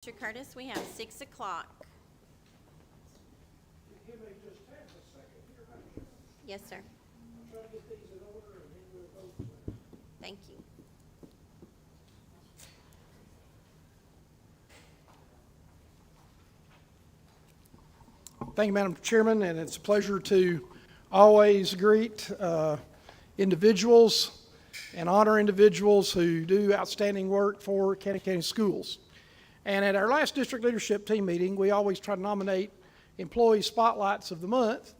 Mr. Curtis, we have 6 o'clock. He may just have a second here, right? Yes, sir. I'll try to get these in order and then we'll go from there. Thank you. Thank you, Madam Chairman, and it's a pleasure to always greet individuals and honor individuals who do outstanding work for Cannon County Schools. And at our last district leadership team meeting, we always try to nominate employee spotlights of the month.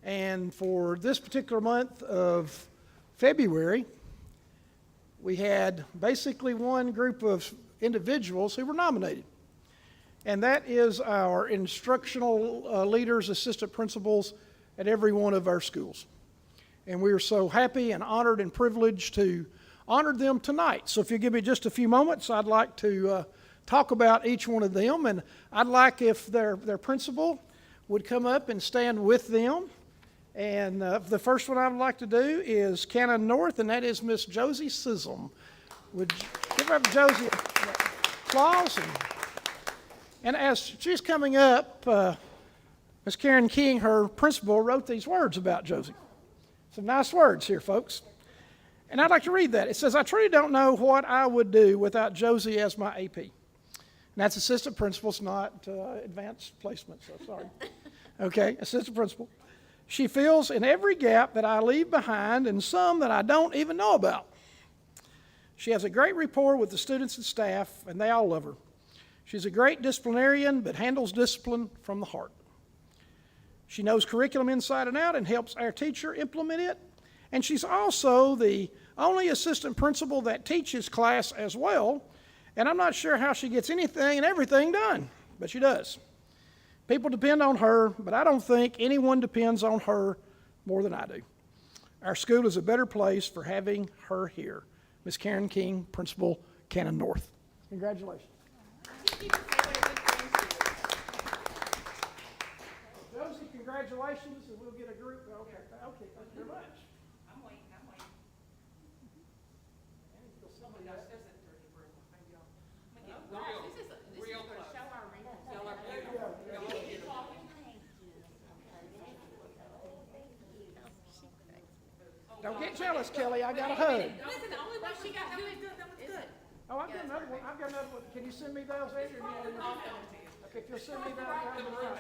And for this particular month of February, we had basically one group of individuals who were nominated. And that is our instructional leaders, assistant principals at every one of our schools. And we are so happy and honored and privileged to honor them tonight. So if you give me just a few moments, I'd like to talk about each one of them. And I'd like if their principal would come up and stand with them. And the first one I would like to do is Cannon North, and that is Miss Josie Sissom. Would you give up Josie applause? And as she's coming up, Miss Karen King, her principal, wrote these words about Josie. Some nice words here, folks. And I'd like to read that. It says, "I truly don't know what I would do without Josie as my AP." And that's assistant principal, it's not advanced placement, so sorry. Okay, assistant principal. "She fills in every gap that I leave behind and some that I don't even know about. She has a great rapport with the students and staff, and they all love her. She's a great disciplinarian, but handles discipline from the heart. She knows curriculum inside and out and helps our teacher implement it. And she's also the only assistant principal that teaches class as well. And I'm not sure how she gets anything and everything done, but she does. People depend on her, but I don't think anyone depends on her more than I do. Our school is a better place for having her here." Miss Karen King, Principal, Cannon North. Congratulations. Josie, congratulations, and we'll get a group. Okay, thank you very much. I'm waiting. Somebody else does it for you, Bruce. Maybe I'll. This is real close. Show our wrinkles. Y'all are beautiful. Don't get jealous, Kelly. I got a hug. Listen, the only one she got good. That was good. Oh, I've got another one. Can you send me those, Andrew? Okay, if you'll send me that, that'd be fine.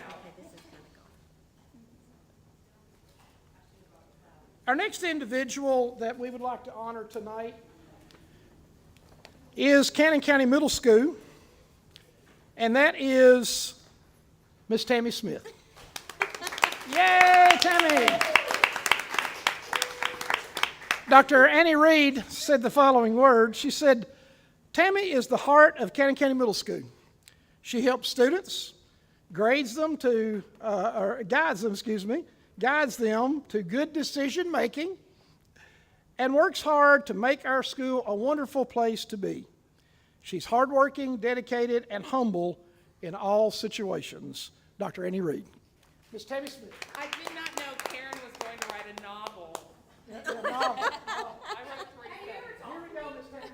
Our next individual that we would like to honor tonight is Cannon County Middle School, and that is Miss Tammy Smith. Yay, Tammy! Dr. Annie Reed said the following words. She said, "Tammy is the heart of Cannon County Middle School. She helps students, guides them to good decision making, and works hard to make our school a wonderful place to be. She's hardworking, dedicated, and humble in all situations." Dr. Annie Reed. Miss Tammy Smith. I did not know Karen was going to write a novel. Yeah, I wrote 3 Here we go, Miss Tammy.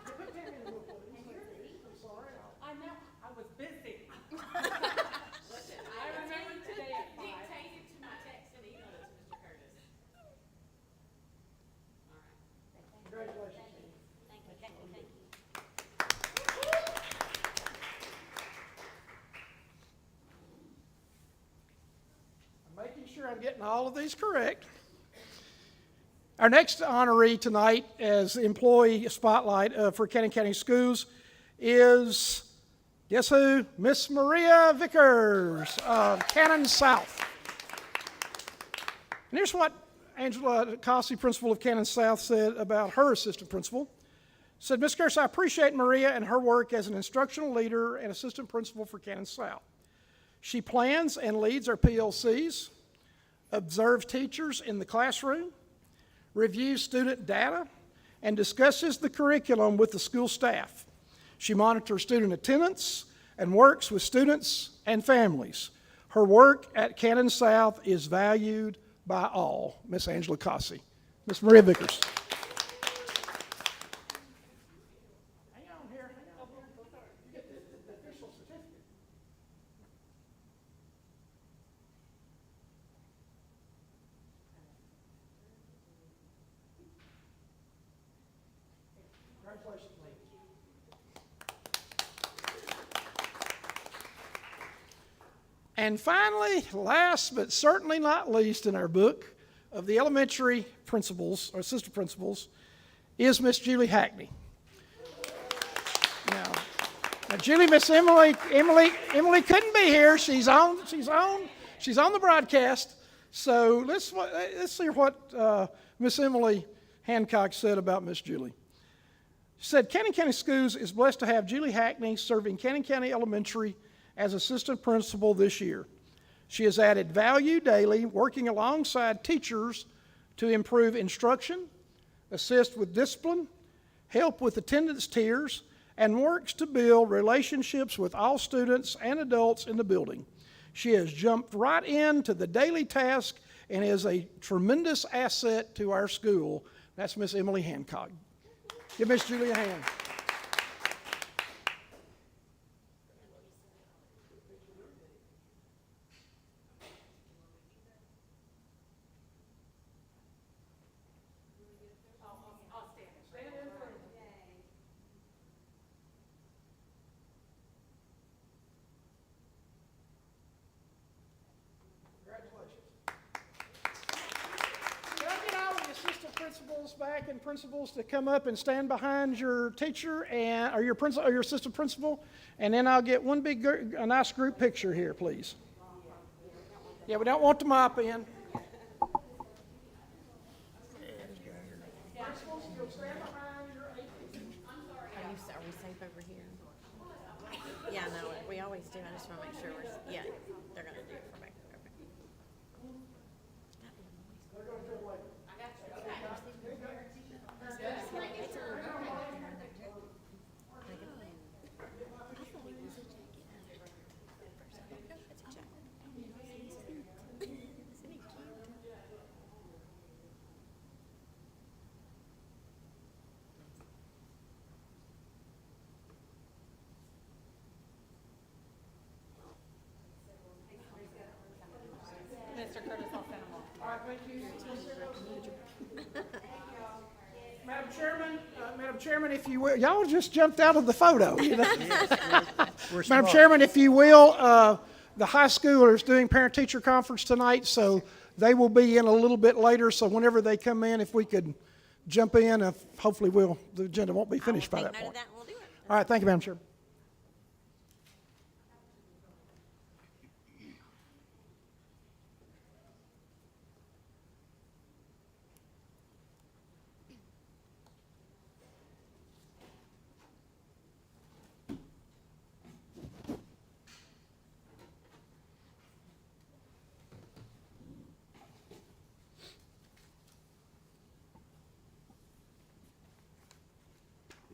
Put Tammy in the book, please. I'm sorry. I know. I was busy. I remember today at 5. Dictate it to my text and email it to Mr. Curtis. Congratulations. Thank you. I'm making sure I'm getting all of these correct. Our next honoree tonight as employee spotlight for Cannon County Schools is, guess who? Miss Maria Vickers of Cannon South. And here's what Angela Cossey, principal of Cannon South, said about her assistant principal. Said, "Ms. Vickers, I appreciate Maria and her work as an instructional leader and assistant principal for Cannon South. She plans and leads our PLCs, observes teachers in the classroom, reviews student data, and discusses the curriculum with the school staff. She monitors student attendance and works with students and families. Her work at Cannon South is valued by all." Miss Angela Cossey. Miss Maria Vickers. Hang on here. You get the official And finally, last but certainly not least in our book of the elementary principals, or assistant principals, is Miss Julie Hackney. Now Julie, Miss Emily couldn't be here. She's on the broadcast. So let's see what Miss Emily Hancock said about Miss Julie. She said, Cannon County Schools is blessed to have Julie Hackney serving Cannon County Elementary as assistant principal this year. She has added value daily, working alongside teachers to improve instruction, assist with discipline, help with attendance tiers, and works to build relationships with all students and adults in the building. She has jumped right into the daily task and is a tremendous asset to our school. That's Miss Emily Hancock. Give Miss Julie a hand. Principals back and principals to come up and stand behind your teacher and or your principal or your assistant principal, and then I'll get one big a nice group picture here, please. Yeah, we don't want the mop in. Principals, you'll stand behind your Are we safe over here? Yeah, no, we always do. I just want to make sure yeah, they're going to do it for me. Okay. Mr. Curtis, I'll send them off. All right, thank you. Madam Chairman, if you will, y'all just jumped out of the photo. You know? Madam Chairman, if you will, the high schoolers doing parent-teacher conference tonight, so they will be in a little bit later. So whenever they come in, if we could jump in, hopefully the agenda won't be finished by that Take note point. of that and we'll do it. All right, thank you, Madam Chairman.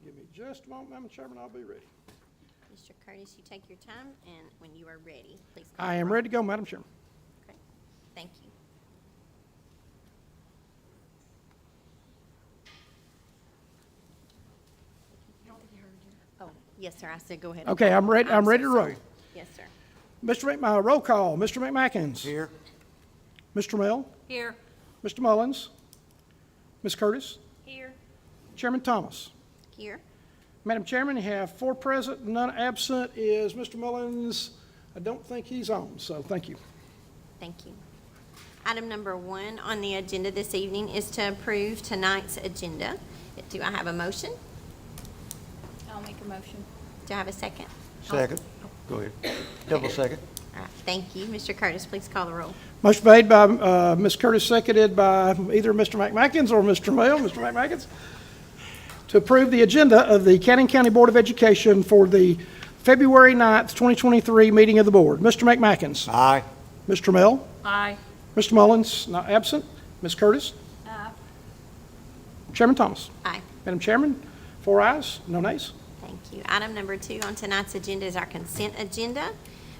Give me just a moment, Madam Chairman, I'll be ready. Mr. Curtis, you take your time, and when you are ready, please call I am the roll. ready to go, Madam Chairman. Okay. Thank you. Oh, yes, sir. I said go ahead. Okay, I'm ready. I'm so ready to roll. sorry. Yes, sir. Roll call. Mr. McMackins. Here. Mr. Mel. Here. Mr. Mullins. Ms. Curtis. Here. Chairman Thomas. Here. Madam Chairman, you have 4 present, none absent. Is Mr. Mullins? I don't think he's on, so thank you. Thank you. Item number 1 on the agenda this evening is to approve tonight's agenda. Do I have a motion? I'll make a motion. Do I have a second? Second. Go ahead. Double second. All right. Thank you. Mr. Curtis, please call the roll. Motion made by Ms. Curtis, seconded by either Mr. McMackins or Mr. Mel. Mr. McMackins. To approve the agenda of the Cannon County Board of Education for the February 9th, 2023 meeting of the board. Mr. McMackins. Aye. Mr. Mel. Aye. Mr. Mullins, not absent. Ms. Curtis. Aye. Chairman Thomas. Aye. Madam Chairman, 4 ayes, no nays. Thank you. Item number 2 on tonight's agenda is our consent agenda.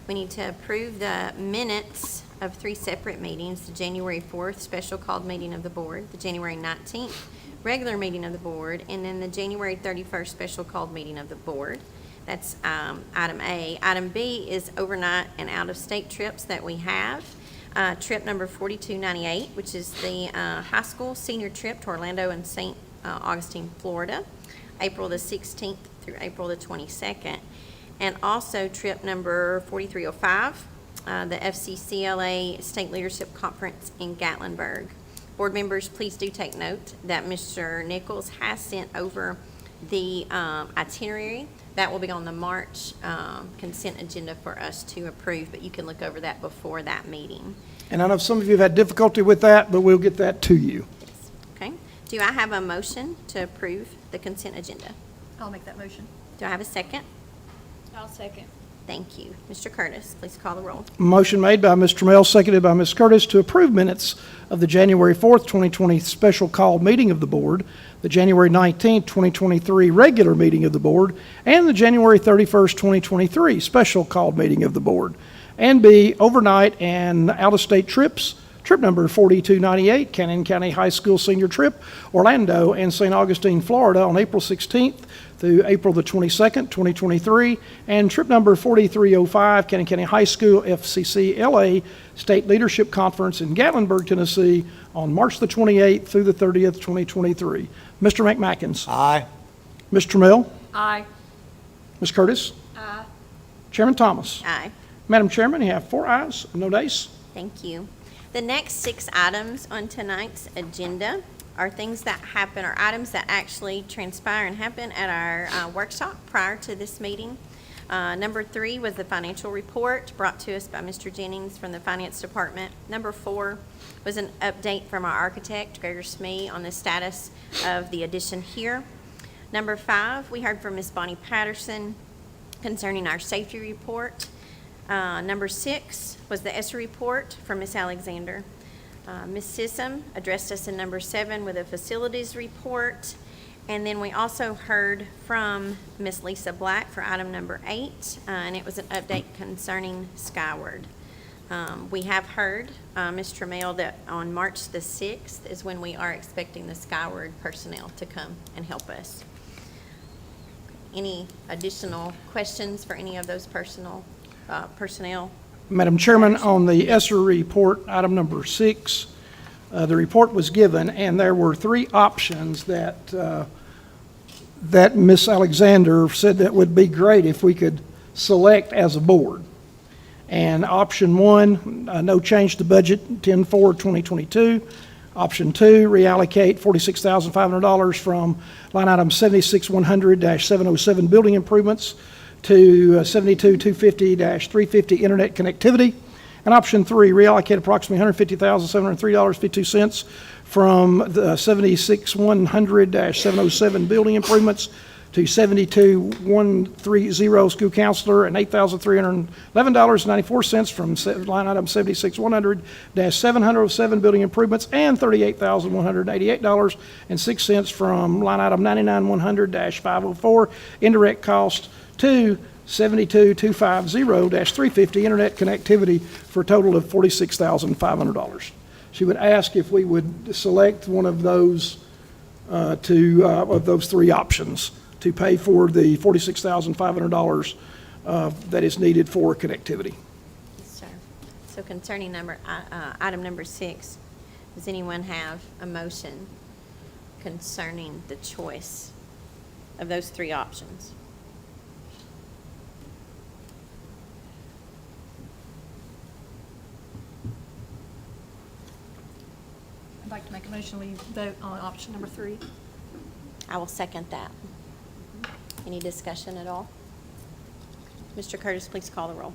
We need to approve the minutes of 3 separate meetings: the January 4th special called meeting of the board, the January 19th regular meeting of the board, and then the January 31st special called meeting of the board. That's item A. Item B is overnight and out-of-state trips that we have. Trip number 4298, which is the high school senior trip to Orlando and St. Augustine, Florida, April the 16th through April the 22nd. And also trip number 4305, the FCCLA State Leadership Conference in Gatlinburg. Board members, please do take note that Mr. Nichols has sent over the itinerary. That will be on the March consent agenda for us to approve, but you can look over that before that meeting. And I know some of you have had difficulty with that, but we'll get that to you. Okay? Do I have a motion to approve the consent agenda? I'll make that motion. Do I have a second? I'll second. Thank you. Mr. Curtis, please call the roll. Motion made by Mr. Trammell, seconded by Ms. Curtis to approve minutes of the January 4th, 2020 special called meeting of the board, the January 19th, 2023 regular meeting of the board, and the January 31st, 2023 special called meeting of the board. And B, overnight and out-of-state trips, trip number 4298, Cannon County High School senior trip, Orlando and St. Augustine, Florida on April 16th through April the 22nd, 2023, and trip number 4305, Cannon County High School FCCLA State Leadership Conference in Gatlinburg, Tennessee on March the 28th through the 30th, 2023. Mr. McMackins. Aye. Ms. Trammell. Aye. Ms. Curtis. Aye. Chairman Thomas. Aye. Madam Chairman, you have 4 ayes, no nays. Thank you. The next 6 items on tonight's agenda are things that happen, or items that actually transpire and happen at our workshop prior to this meeting. Number 3 was the financial report brought to us by Mr. Jennings from the Finance Department. Number 4 was an update from our architect, Gregor Smee, on the status of the addition here. Number 5, we heard from Ms. Bonnie Patterson concerning our safety report. Number 6 was the ESSA report from Ms. Alexander. Ms. Sissom addressed us in number 7 with a facilities report. And then we also heard from Ms. Lisa Black for item number 8, and it was an update concerning Skyward. We have heard, Ms. Trammell, that on March the 6th is when we are expecting the Skyward personnel to come and help us. Any additional questions for any of those personnel? Madam Chairman, on the ESSA report, item number 6, the report was given, and there were 3 options that Ms. Alexander said that would be great if we could select as a board. And option 1, no change to budget 10/4/2022. Option 2, reallocate $46,500 from line item 76100-707 building improvements to 72-250-350 internet connectivity. And option 3, reallocate approximately $150,703.52 from the 76100-707 building improvements to 72130 school counselor and $8,311.94 from line item 76100-707 building improvements and $38,188.06 from line item 99100-504 indirect cost to 72250-350 internet connectivity for a total of $46,500. She would ask if we would select one of those of those 3 options to pay for the $46,500 that is needed for connectivity. Yes, sir. So concerning item number 6, does anyone have a motion concerning the choice of those 3 options? I'd like to make a motion, we vote on option number 3. I will second that. Any discussion at all? Mr. Curtis, please call the roll.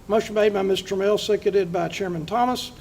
Motion made by Ms. Trammell, seconded by Chairman Thomas,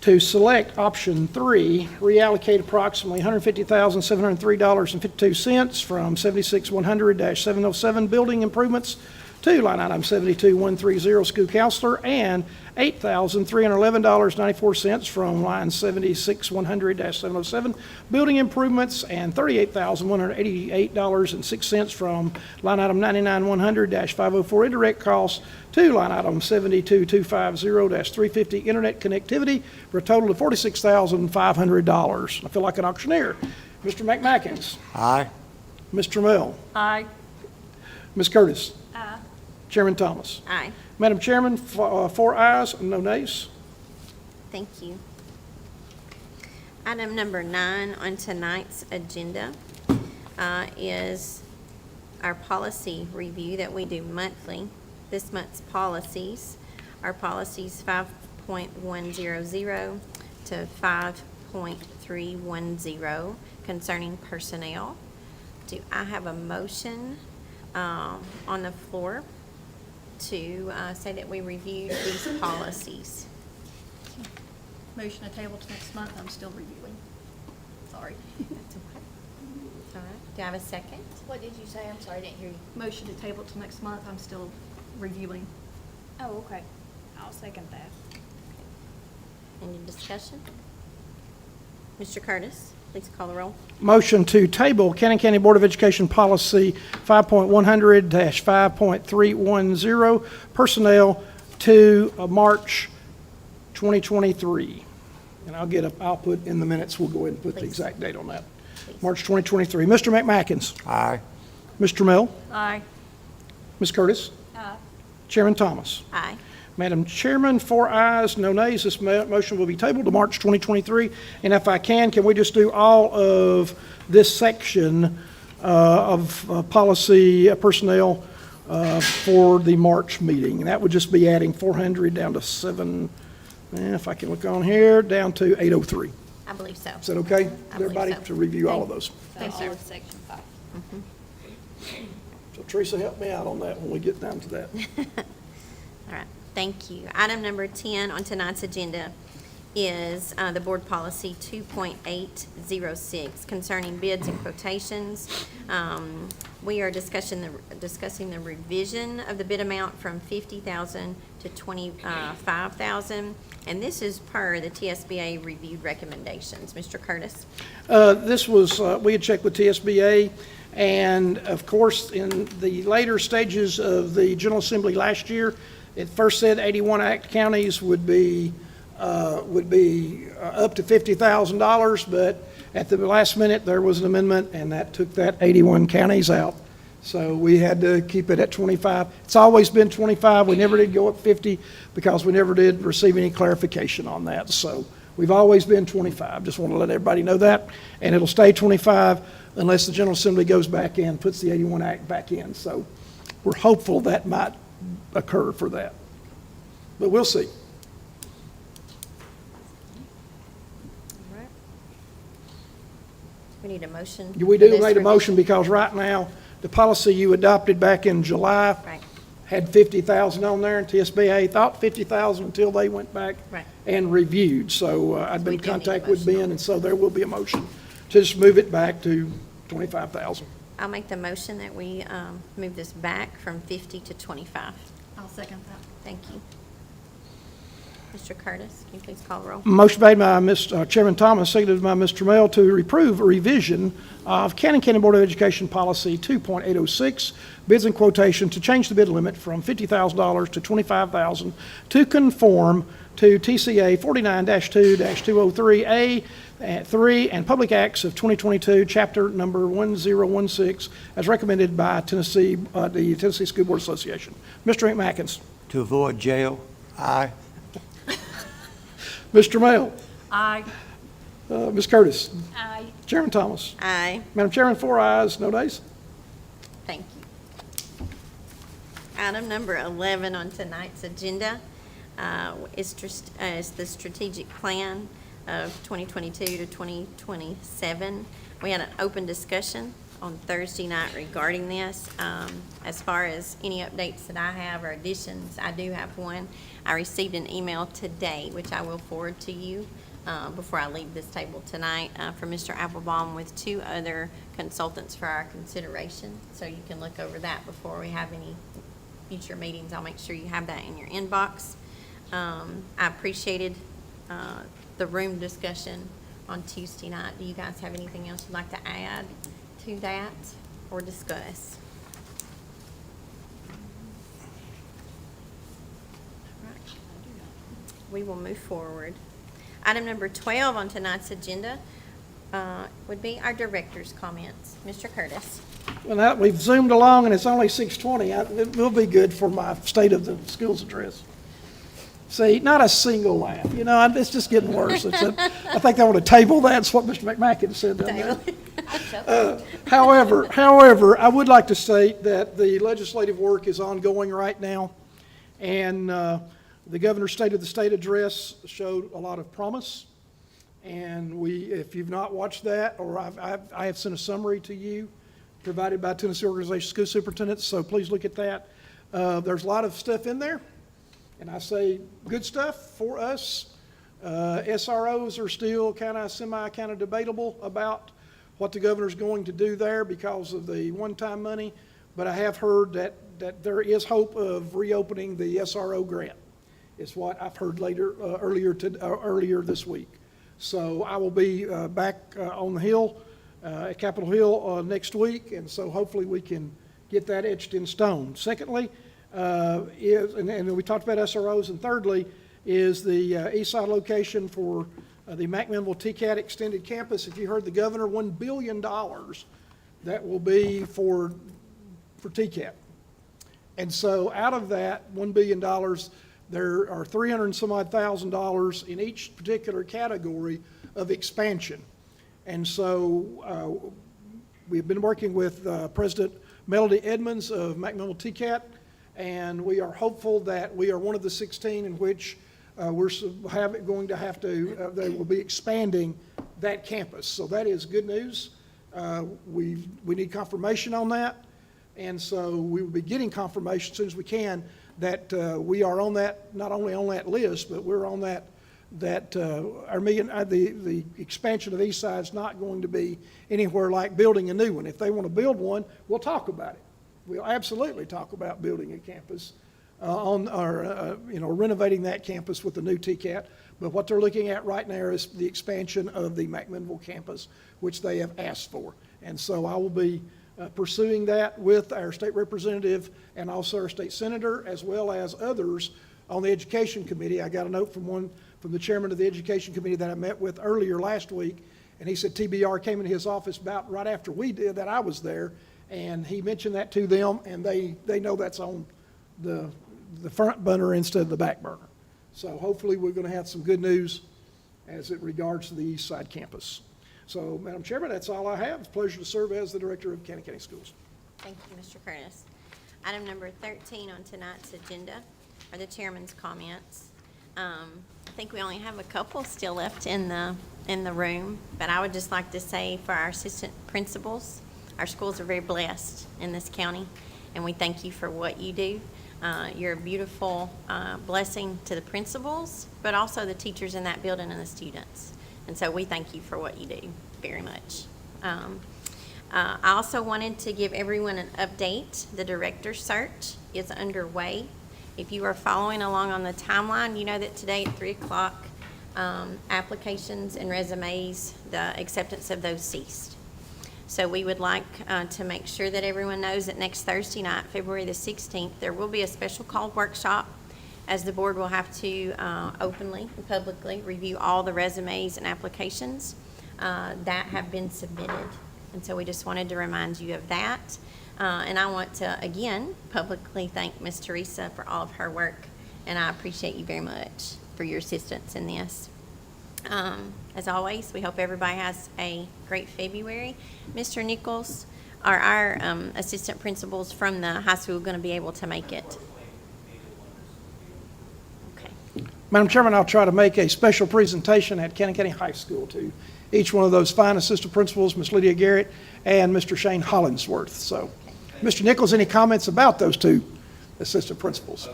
to select option 3, reallocate approximately $150,703.52 from 76100-707 building improvements to line item 72130 school counselor and $8,311.94 from line 76100-707 building improvements and $38,188.06 from line item 99100-504 indirect costs to line item 72250-350 internet connectivity for a total of $46,500. I feel like an auctioneer. Mr. McMackins. Aye. Ms. Trammell. Aye. Ms. Curtis. Aye. Chairman Thomas. Aye. Madam Chairman, 4 ayes, no nays. Thank you. Item number 9 on tonight's agenda is our policy review that we do monthly. this month's policies are policies 5.100 to 5.310 concerning personnel. Do I have a motion on the floor to say that we reviewed these policies? Motion to table to next month, I'm still reviewing. Sorry. That's okay. All right. Do I have a second? What did you say? I'm sorry, I didn't hear you. Motion to table to next month, I'm still reviewing. Oh, okay. I'll second that. Any discussion? Mr. Curtis, please call the roll. Motion to table Cannon County Board of Education Policy 5.100-5.310 personnel to March 2023. And I'll put in the minutes, we'll go ahead and put the Please. exact date on that. Please. March 2023. Mr. McMackins? Aye. Mr. Mel? Aye. Ms. Curtis? Aye. Chairman Thomas? Aye. Madam Chairman, 4 ayes, no nays. This motion will be tabled to March 2023. And if I can we just do all of this section of policy personnel for the March meeting? And that would just be adding 400 down to 7, if I can look on here, down to 803. I believe so. Is that okay? I believe Everybody so. to review all of those? Thanks, So all sir. of section 5. So Teresa, help me out on that when we get down to that. All right, thank you. Item number 10 on tonight's agenda is the Board Policy 2.806 concerning bids and quotations. We are discussing the revision of the bid amount from $50,000 to $25,000, and this is per the TSBA reviewed recommendations. Mr. Curtis? This was, we had checked with TSBA, and of course, in the later stages of the General Assembly last year, it first said 81 Act counties would be up to $50,000, but at the last minute, there was an amendment, and that took that 81 counties out. So we had to keep it at 25. It's always been 25. We never did go up 50 because we never did receive any clarification on that. So we've always been 25. Just want to let everybody know that. And it'll stay 25 unless the General Assembly goes back in, puts the 81 Act back in. So we're hopeful that might occur for that. But we'll see. All right. We need a motion. We for do this need a revision. motion because right now, the policy you adopted back in July Right. had 50,000 on there, and TSBA thought 50,000 until they went back Right. and reviewed. So I've been We in do need a contact with motion on Ben, and so there will be a motion to just move it back to 25,000. I'll make the motion that we move this back from 50 to 25. I'll second that. Thank you. Mr. Curtis, can you please call the roll? Motion made by Chairman Thomas, seconded by Mr. Mel to approve a revision of Cannon County Board of Education Policy 2.806, bids and quotation to change the bid limit from $50,000 to $25,000 to conform to TCA 49-2-203A 3 and Public Acts of 2022, Chapter Number 1016, as recommended by the Tennessee School Board Association. Mr. McMackins. To avoid jail, aye. Mr. Mel. Aye. Ms. Curtis. Aye. Chairman Thomas. Aye. Madam Chairman, 4 ayes, no nays. Thank you. Item number 11 on tonight's agenda is the strategic plan of 2022 to 2027. We had an open discussion on Thursday night regarding this. As far as any updates that I have or additions, I do have one. I received an email today, which I will forward to you before I leave this table tonight, from Mr. Applebaum with 2 other consultants for our consideration. So you can look over that before we have any future meetings. I'll make sure you have that in your inbox. I appreciated the room discussion on Tuesday night. Do you guys have anything else you'd like to add to that or discuss? Right. We will move forward. Item number 12 on tonight's agenda would be our director's comments. Mr. Curtis. Well, we've zoomed along, and it's only 6:20. It will be good for my State of the Schools address. See, not a single laugh. You know, it's just getting worse. I think they want to table that. That's what Mr. McMacken said down there. However, I would like to state that the legislative work is ongoing right now. And the governor's State of the State address showed a lot of promise. And if you've not watched that, or I have sent a summary to you provided by Tennessee Organization of School Superintendents, so please look at that. There's a lot of stuff in there, and I say good stuff for us. SROs are still kind of debatable about what the governor's going to do there because of the one-time money, but I have heard that there is hope of reopening the SRO grant. It's what I've heard earlier this week. So I will be back on the Hill, at Capitol Hill next week, and so hopefully we can get that etched in stone. Secondly, and we talked about SROs, and thirdly, is the east side location for the McMinnville TCAT Extended Campus. If you heard the governor, $1 billion that will be for TCAT. And so out of that $1 billion, there are $300 and some odd thousand in each particular category of expansion. And so we've been working with President Melody Edmonds of McMinnville TCAT, and we are hopeful that we are one of the 16 in which they will be expanding that campus. So that is good news. We need confirmation on that, and so we will be getting confirmation as soon as we can that we are on that, not only on that list, but we're on the expansion of East Side is not going to be anywhere like building a new one. If they want to build one, we'll talk about it. We'll absolutely talk about building a campus renovating that campus with the new TCAT. But what they're looking at right now is the expansion of the McMinnville campus, which they have asked for. And so I will be pursuing that with our state representative and also our state senator, as well as others on the education committee. I got a note from the chairman of the education committee that I met with earlier last week, and he said TBR came into his office about right after we did that. I was there, and he mentioned that to them, and they know that's on the front burner instead of the back burner. So hopefully we're going to have some good news as it regards to the East Side campus. So, Madam Chairman, that's all I have. It's a pleasure to serve as the director of Cannon County Schools. Thank you, Mr. Curtis. Item number 13 on tonight's agenda are the chairman's comments. I think we only have a couple still left in the room, but I would just like to say for our assistant principals, our schools are very blessed in this county, and we thank you for what you do. You're a beautiful blessing to the principals, but also the teachers in that building and the students. And so we thank you for what you do very much. I also wanted to give everyone an update. The director search is underway. If you are following along on the timeline, you know that today at 3 o'clock, applications and resumes, the acceptance of those ceased. So we would like to make sure that everyone knows that next Thursday night, February the 16th, there will be a special called workshop, as the board will have to openly and publicly review all the resumes and applications that have been submitted. And so we just wanted to remind you of that. And I want to, again, publicly thank Ms. Teresa for all of her work, and I appreciate you very much for your assistance in this. As always, we hope everybody has a great February. Mr. Nichols, are our assistant principals from the high school going to be able to make it? Okay. Madam Chairman, I'll try to make a special presentation at Cannon County High School to each one of those fine assistant principals, Ms. Lydia Garrett and Mr. Shane Hollingsworth. So, Mr. Nichols, any comments about those two assistant principals?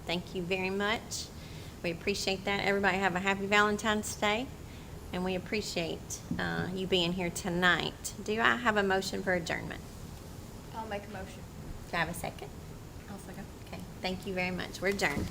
Thank you very much. We appreciate that. Everybody have a happy Valentine's Day, and we appreciate you being here tonight. Do I have a motion for adjournment? I'll make a motion. Do I have a second? I'll second. Okay, thank you very much. We're adjourned.